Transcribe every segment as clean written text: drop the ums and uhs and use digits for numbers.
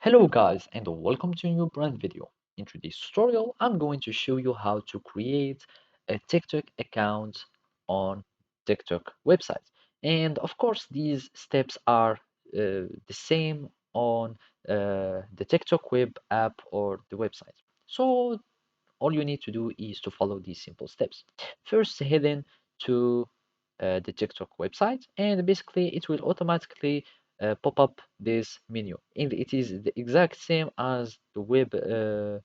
Hello guys and welcome to a new brand video. In today's tutorial, I'm going to show you how to create a TikTok account on TikTok website. And of course, these steps are the same on the TikTok web app or the website. So all you need to do is to follow these simple steps. First, head in to the TikTok website, and basically it will automatically pop up this menu. And it is the exact same as the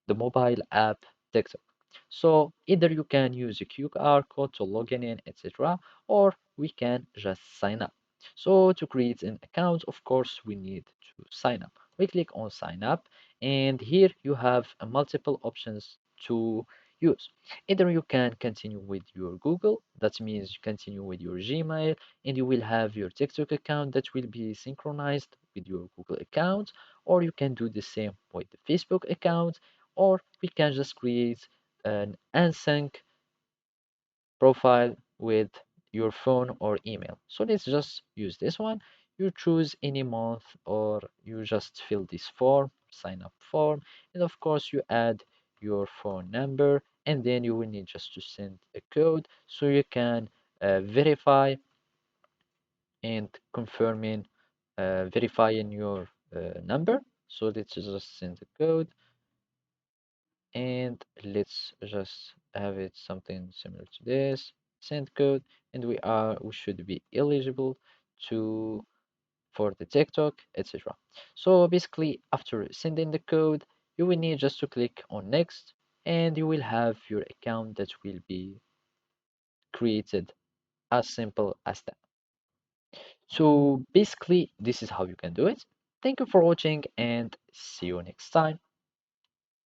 mobile app TikTok. So either you can use a QR code to log in, etc., or we can just sign up. So to create an account, of course, we need to sign up. We click on sign up, and here you have multiple options to use. Either you can continue with your Google, that means you continue with your Gmail, and you will have your TikTok account that will be synchronized with your Google account, or you can do the same with the Facebook account, or we can just create an async profile with your phone or email. So let's just use this one. You choose any month or you just fill this form, sign up form, and of course you add your phone number and then you will need just to send a code so you can verify and confirming verifying your number. So let's just send the code and let's just have it something similar to this send code, and we should be eligible to for the TikTok, etc. So basically after sending the code you will need just to click on next and you will have your account that will be created, as simple as that. So basically this is how you can do it. Thank you for watching and see you next time.